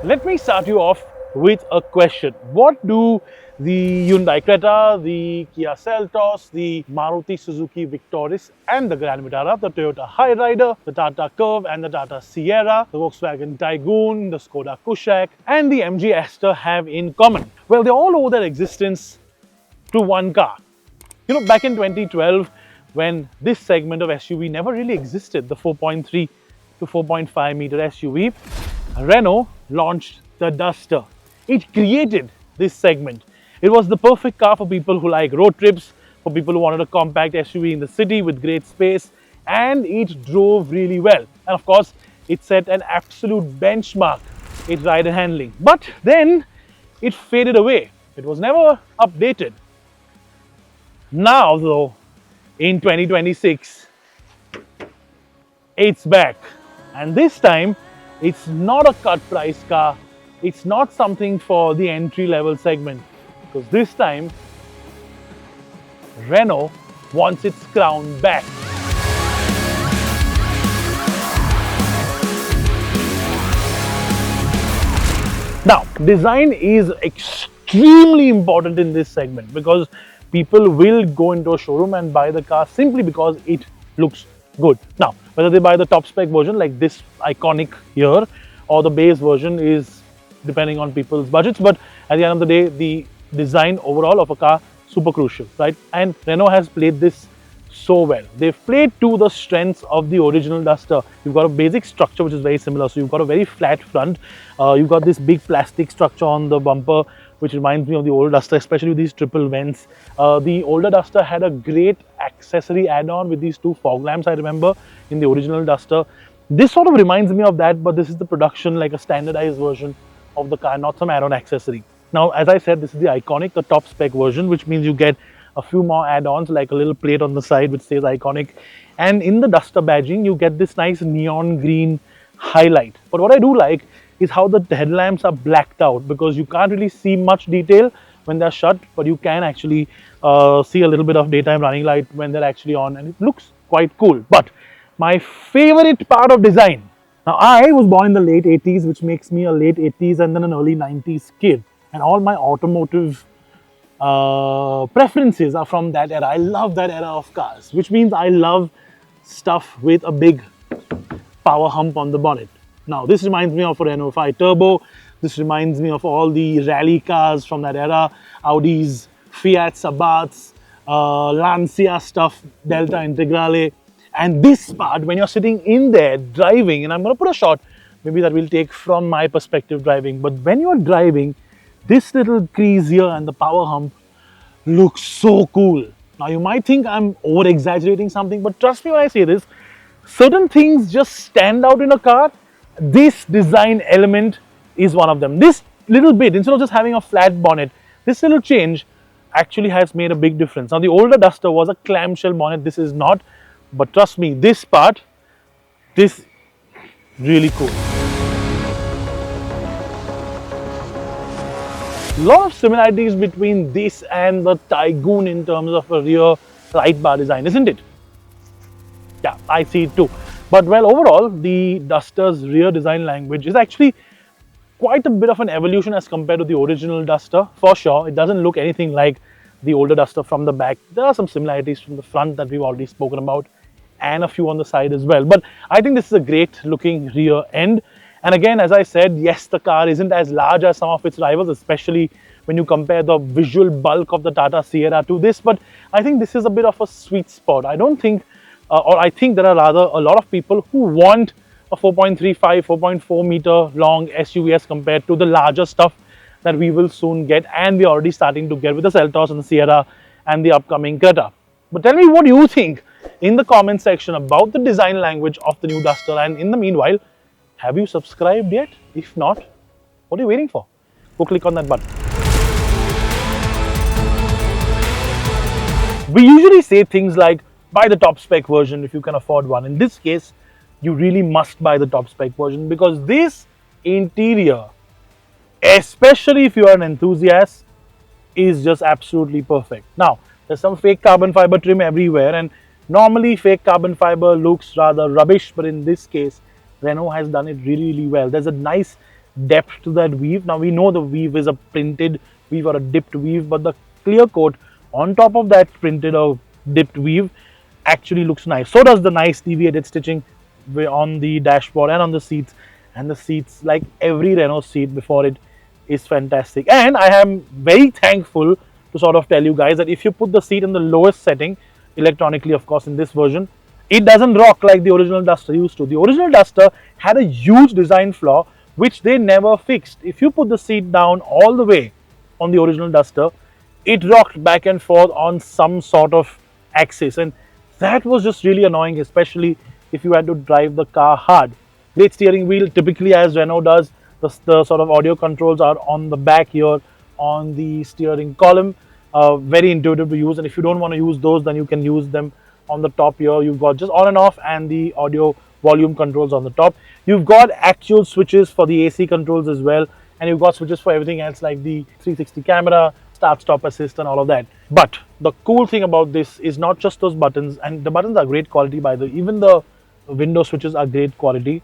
Let me start you off with a question. What do the Hyundai Creta, the Kia Seltos, the Maruti Suzuki Victoris and the Grand Vitara, the Toyota Hyryder, the Tata Curve and the Tata Sierra, the Volkswagen Tiguan, the Skoda Kushaq and the MG Aster have in common? Well, they all owe their existence to one car. You know, back in 2012, when this segment of SUV never really existed, the 4.3 to 4.5 meter SUV, Renault launched the Duster. It created this segment. It was the perfect car for people who like road trips, for people who wanted a compact SUV in the city with great space, and it drove really well. And of course, it set an absolute benchmark in ride and handling. But then it faded away. It was never updated. Now though, in 2026, it's back. And this time, it's not a cut price car. It's not something for the entry level segment. Because this time, Renault wants its crown back. Now, design is extremely important in this segment because people will go into a showroom and buy the car simply because it looks good. Now, whether they buy the top spec version like this iconic here or the base version is depending on people's budgets, but at the end of the day, the design overall of a car super crucial, right? And Renault has played this so well. They've played to the strengths of the original Duster. You've got a basic structure which is very similar. So you've got a very flat front. You've got this big plastic structure on the bumper which reminds me of the old Duster, especially with these triple vents. The older Duster had a great accessory add-on with these two fog lamps, I remember, in the original Duster. This sort of reminds me of that, but this is the production, like a standardized version of the car, not some add-on accessory. Now, as I said, this is the iconic, the top spec version, which means you get a few more add-ons, like a little plate on the side which says iconic. And in the Duster badging, you get this nice neon green highlight. But what I do like is how the headlamps are blacked out, because you can't really see much detail when they're shut, but you can actually see a little bit of daytime running light when they're actually on, and it looks quite cool. But my favorite part of design, now I was born in the late 80s, which makes me a late 80s and then an early 90s kid, and all my automotive preferences are from that era. I love that era of cars, which means I love stuff with a big power hump on the bonnet. Now, this reminds me of a Renault 5 Turbo. This reminds me of all the rally cars from that era. Audis, Fiats, Abarths, Lancia stuff, Delta Integrale. And this part, when you're sitting in there driving, and I'm going to put a shot, maybe that will take from my perspective driving. But when you're driving, this little crease here and the power hump looks so cool. Now, you might think I'm over-exaggerating something, but trust me when I say this, certain things just stand out in a car. This design element is one of them. This little bit, instead of just having a flat bonnet, this little change actually has made a big difference. Now, the older Duster was a clamshell bonnet. This is not. But trust me, this part, this really cool. Lot of similarities between this and the Tiguan in terms of a rear right bar design, isn't it? Yeah, I see it too. But well, overall, the Duster's rear design language is actually quite a bit of an evolution as compared to the original Duster. For sure, it doesn't look anything like the older Duster from the back. There are some similarities from the front that we've already spoken about, and a few on the side as well. But I think this is a great looking rear end. And again, as I said, yes, the car isn't as large as some of its rivals, especially when you compare the visual bulk of the Tata Sierra to this. But I think this is a bit of a sweet spot. I don't think I think there are rather a lot of people who want a 4.35, 4.4 meter long SUV as compared to the larger stuff that we will soon get, and we're already starting to get with the Seltos and the Sierra and the upcoming Creta. But tell me what you think in the comment section about the design language of the new Duster, and in the meanwhile, have you subscribed yet? If not, what are you waiting for? Go click on that button. We usually say things like, buy the top spec version if you can afford one. In this case, you really must buy the top spec version because this interior, especially if you are an enthusiast, is just absolutely perfect. Now, there's some fake carbon fiber trim everywhere, and normally fake carbon fiber looks rather rubbish, but in this case, Renault has done it really, really well. There's a nice depth to that weave. Now we know the weave is a printed weave or a dipped weave, but the clear coat on top of that printed or dipped weave actually looks nice. So does the nice deviated stitching on the dashboard and on the seats. And the seats, like every Renault seat before it, is fantastic. And I am very thankful to sort of tell you guys that if you put the seat in the lowest setting, electronically of course in this version, it doesn't rock like the original Duster used to. The original Duster had a huge design flaw which they never fixed. If you put the seat down all the way on the original Duster, it rocked back and forth on some sort of axis, and that was just really annoying, especially if you had to drive the car hard. Great steering wheel, typically as Renault does, the sort of audio controls are on the back here on the steering column. Very intuitive to use, and if you don't want to use those, then you can use them on the top here. You've got just on and off and the audio volume controls on the top. You've got actual switches for the AC controls as well, and you've got switches for everything else like the 360 camera, start stop assist and all of that. But the cool thing about this is not just those buttons, and the buttons are great quality by the way, even the window switches are great quality.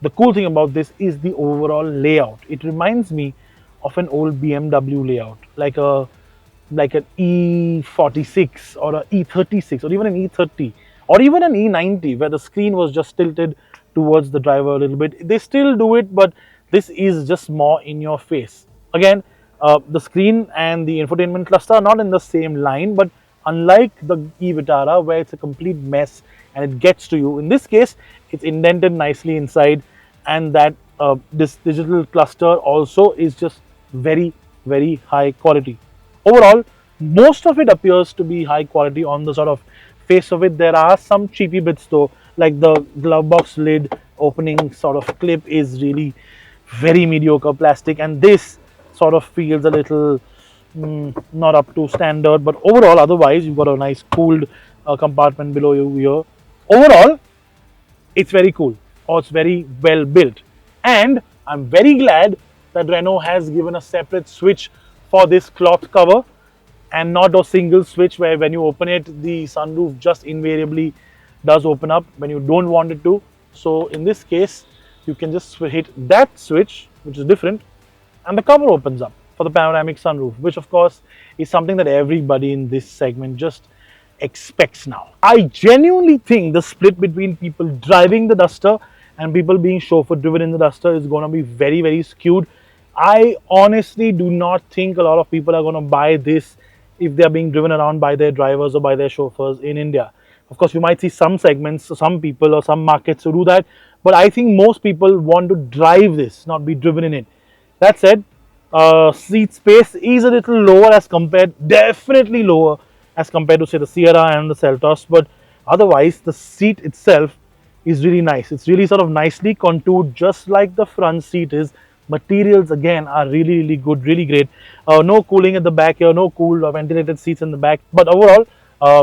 The cool thing about this is the overall layout. It reminds me of an old BMW layout, like an E46 or an E36 or even an E30 or even an E90, where the screen was just tilted towards the driver a little bit. They still do it, but this is just more in your face. Again, the screen and the infotainment cluster are not in the same line, but unlike the E Vitara where it's a complete mess and it gets to you, in this case it's indented nicely inside, and that this digital cluster also is just very high quality. Overall, most of it appears to be high quality on the sort of face of it. There are some cheapy bits though, like the glove box lid opening sort of clip is really very mediocre plastic, and this sort of feels a little not up to standard. But overall, otherwise, you've got a nice cooled compartment below you here. Overall, it's very cool, or it's very well built, and I'm very glad that Renault has given a separate switch for this cloth cover and not a single switch where when you open it the sunroof just invariably does open up when you don't want it to. So in this case you can just hit that switch, which is different, and the cover opens up for the panoramic sunroof, which of course is something that everybody in this segment just expects now. I genuinely think the split between people driving the Duster and people being chauffeur driven in the Duster is going to be very skewed. I honestly do not think a lot of people are going to buy this if they are being driven around by their drivers or by their chauffeurs in India. Of course, you might see some segments, some people or some markets who do that, but I think most people want to drive this, not be driven in it. That said, seat space is a little lower as compared, definitely lower as compared to say the Sierra and the Seltos, but otherwise the seat itself is really nice. It's really sort of nicely contoured, just like the front seat is. Materials again are really good, really great. No cooling at the back here, no cooled or ventilated seats in the back, but overall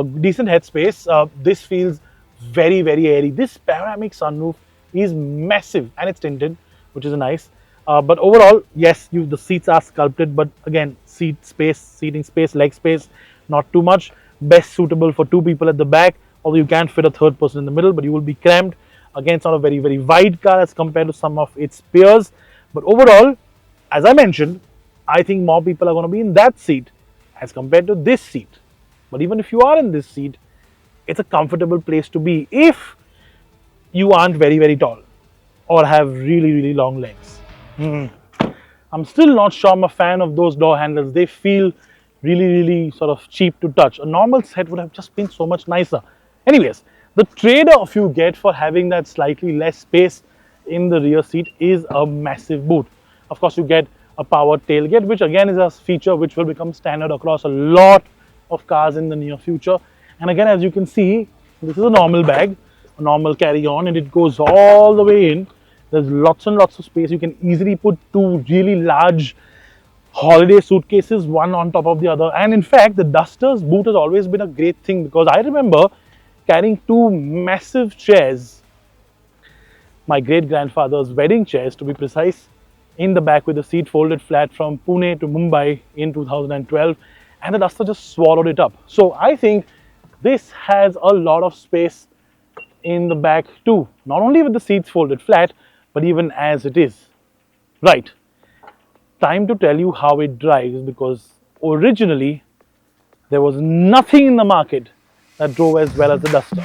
decent headspace. This feels very airy. This panoramic sunroof is massive and it's tinted, which is nice. But overall, yes, the seats are sculpted, but again, seating space, leg space, not too much. Best suitable for two people at the back, although you can fit a third person in the middle, but you will be cramped. Again, it's not a very wide car as compared to some of its peers. But overall, as I mentioned, I think more people are going to be in that seat as compared to this seat. But even if you are in this seat, it's a comfortable place to be if you aren't very tall or have really long legs. I'm still not sure I'm a fan of those door handles. They feel really sort of cheap to touch. A normal set would have just been so much nicer. Anyways, the trade-off you get for having that slightly less space in the rear seat is a massive boot. Of course, you get a power tailgate, which again is a feature which will become standard across a lot of cars in the near future. And again, as you can see, this is a normal bag, a normal carry-on, and it goes all the way in. There's lots and lots of space. You can easily put two really large holiday suitcases, one on top of the other. And in fact, the Duster's boot has always been a great thing, because I remember carrying two massive chairs, my great-grandfather's wedding chairs to be precise, in the back with the seat folded flat from Pune to Mumbai in 2012, and the Duster just swallowed it up. So I think this has a lot of space in the back too, not only with the seats folded flat, but even as it is. Right, time to tell you how it drives, because originally there was nothing in the market that drove as well as the Duster.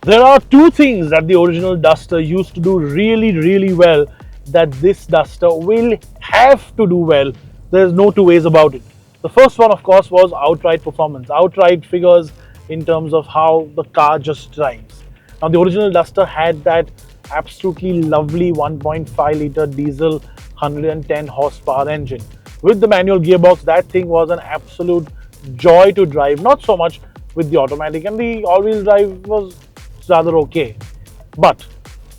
There are two things that the original Duster used to do really, really well that this Duster will have to do well. There's no two ways about it. The first one, of course, was outright performance, outright figures in terms of how the car just drives. Now, the original Duster had that absolutely lovely 1.5 litre diesel 110 horsepower engine. With the manual gearbox, that thing was an absolute joy to drive, not so much with the automatic, and the all-wheel drive was rather okay. But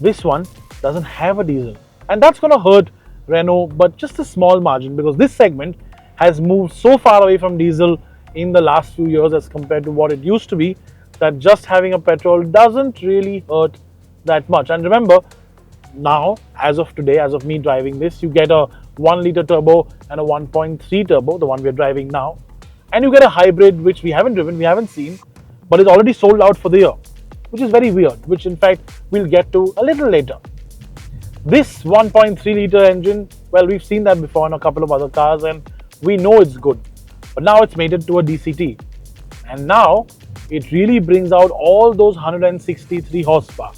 this one doesn't have a diesel, and that's going to hurt Renault, but just a small margin, because this segment has moved so far away from diesel in the last few years as compared to what it used to be, that just having a petrol doesn't really hurt that much. And remember, now, as of today, as of me driving this, you get a 1 litre turbo and a 1.3 turbo, the one we're driving now, and you get a hybrid which we haven't driven, we haven't seen, but is already sold out for the year, which is very weird, which in fact we'll get to a little later. This 1.3 litre engine, well, we've seen that before in a couple of other cars and we know it's good, but now it's made it to a DCT, and now it really brings out all those 163 horsepower.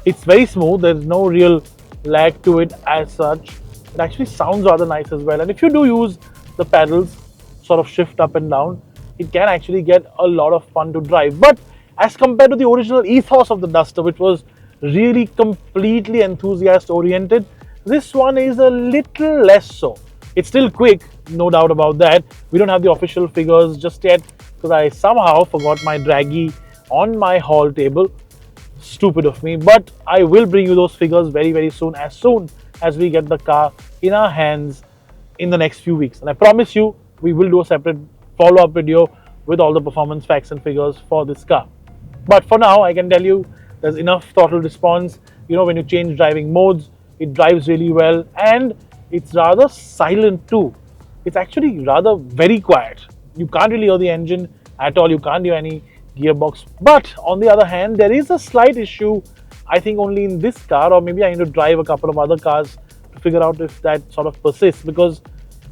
It's very smooth, there's no real lag to it as such. It actually sounds rather nice as well, and if you do use the pedals, sort of shift up and down, it can actually get a lot of fun to drive. But as compared to the original ethos of the Duster, which was really completely enthusiast oriented, this one is a little less so. It's still quick, no doubt about that. We don't have the official figures just yet, because I somehow forgot my Draghi on my haul table. Stupid of me, but I will bring you those figures very, very soon as we get the car in our hands in the next few weeks. And I promise you, we will do a separate follow-up video with all the performance facts and figures for this car. But for now, I can tell you there's enough throttle response. You know, when you change driving modes, it drives really well, and it's rather silent too. It's actually rather very quiet. You can't really hear the engine at all. You can't hear any gearbox. But on the other hand, there is a slight issue, I think only in this car, or maybe I need to drive a couple of other cars to figure out if that sort of persists, because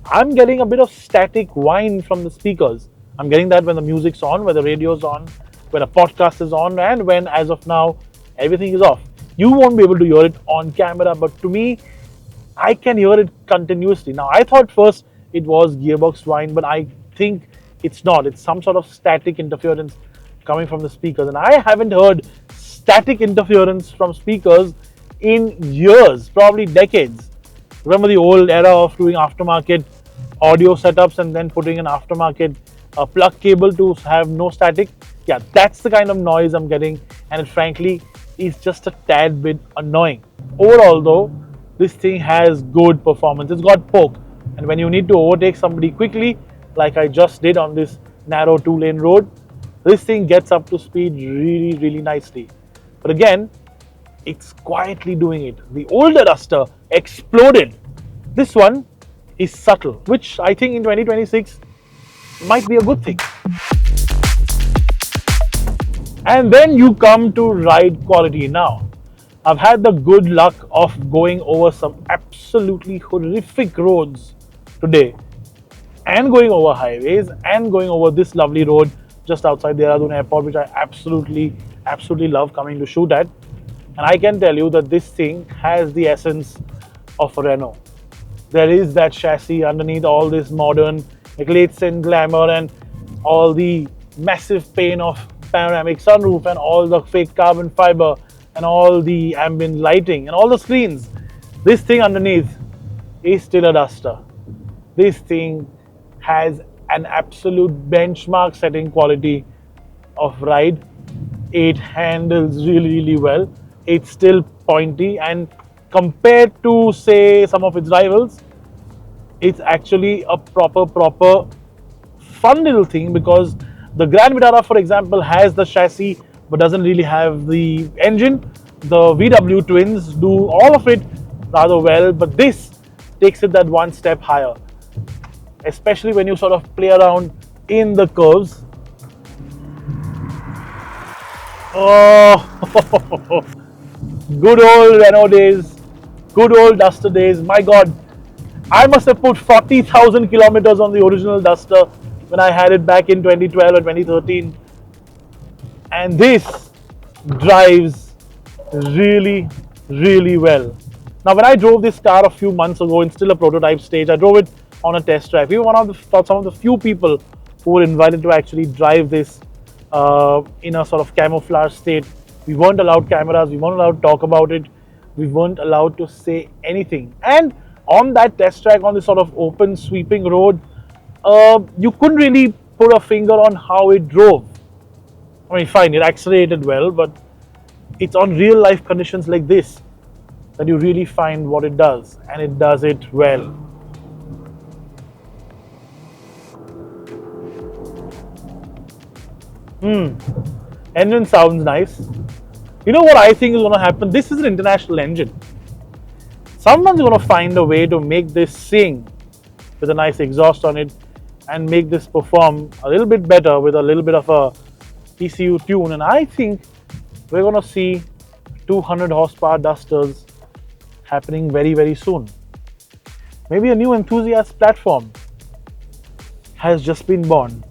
I'm getting a bit of static whine from the speakers. I'm getting that when the music's on, when the radio's on, when a podcast is on, and when, as of now, everything is off. You won't be able to hear it on camera, but to me, I can hear it continuously. Now, I thought first it was gearbox whine, but I think it's not. It's some sort of static interference coming from the speakers, and I haven't heard static interference from speakers in years, probably decades. Remember the old era of doing aftermarket audio setups and then putting an aftermarket plug cable to have no static? Yeah, that's the kind of noise I'm getting, and it frankly is just a tad bit annoying. Overall though, this thing has good performance. It's got poke, and when you need to overtake somebody quickly, like I just did on this narrow 2-lane road, this thing gets up to speed really, really nicely. But again, it's quietly doing it. The older Duster exploded. This one is subtle, which I think in 2026 might be a good thing. And then you come to ride quality. Now, I've had the good luck of going over some absolutely horrific roads today, and going over highways, and going over this lovely road just outside the Dehradun airport, which I absolutely love coming to shoot at. And I can tell you that this thing has the essence of a Renault. There is that chassis underneath all this modern glitz and glamour and all the massive pane of panoramic sunroof and all the fake carbon fiber and all the ambient lighting and all the screens. This thing underneath is still a Duster. This thing has an absolute benchmark setting quality of ride. It handles really, really well. It's still pointy, and compared to say some of its rivals, it's actually a proper fun little thing, because the Grand Vitara, for example, has the chassis but doesn't really have the engine. The VW twins do all of it rather well, but this takes it that one step higher, especially when you sort of play around in the curves. Oh, good old Renault days, good old Duster days. My God, I must have put 40,000 kilometers on the original Duster when I had it back in 2012 or 2013. And this drives really, really well. Now, when I drove this car a few months ago in still a prototype stage, I drove it on a test drive. We were some of the few people who were invited to actually drive this in a sort of camouflage state. We weren't allowed cameras, we weren't allowed to talk about it, we weren't allowed to say anything. And on that test track, on this sort of open, sweeping road, you couldn't really put a finger on how it drove. I mean, fine, it accelerated well, but it's on real life conditions like this that you really find what it does, and it does it well. Engine sounds nice. You know what I think is going to happen? This is an international engine. Someone's going to find a way to make this sing with a nice exhaust on it and make this perform a little bit better with a little bit of a ECU tune. And I think we're going to see 200 horsepower Dusters happening very, very soon. Maybe a new enthusiast platform has just been born.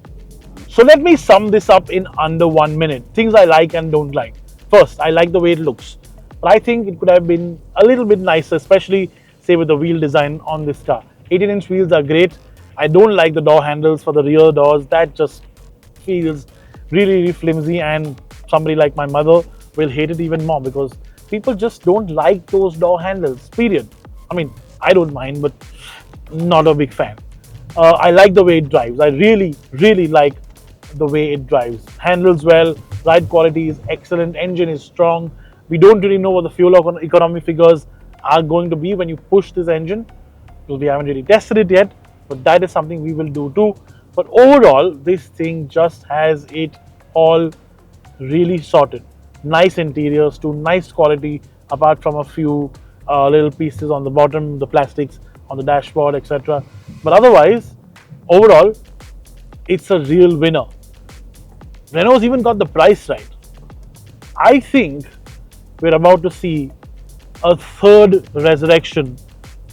So let me sum this up in under 1 minute. Things I like and don't like. First, I like the way it looks, but I think it could have been a little bit nicer, especially say with the wheel design on this car. 18-inch wheels are great. I don't like the door handles for the rear doors. That just feels really, really flimsy, and somebody like my mother will hate it even more because people just don't like those door handles, period. I mean, I don't mind, but not a big fan. I like the way it drives. I really, really like the way it drives. Handles well, ride quality is excellent, engine is strong. We don't really know what the fuel economy figures are going to be when you push this engine because we haven't really tested it yet, but that is something we will do too. But overall, this thing just has it all really sorted. Nice interiors to nice quality, apart from a few little pieces on the bottom, the plastics on the dashboard, etc. But otherwise, overall, it's a real winner. Renault's even got the price right. I think we're about to see a third resurrection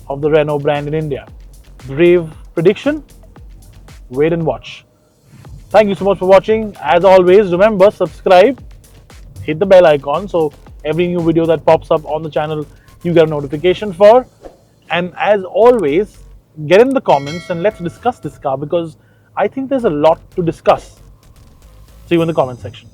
of the Renault brand in India. Brave prediction? Wait and watch. Thank you so much for watching. As always, remember, subscribe, hit the bell icon so every new video that pops up on the channel you get a notification for. And as always, get in the comments and let's discuss this car because I think there's a lot to discuss. See you in the comment section.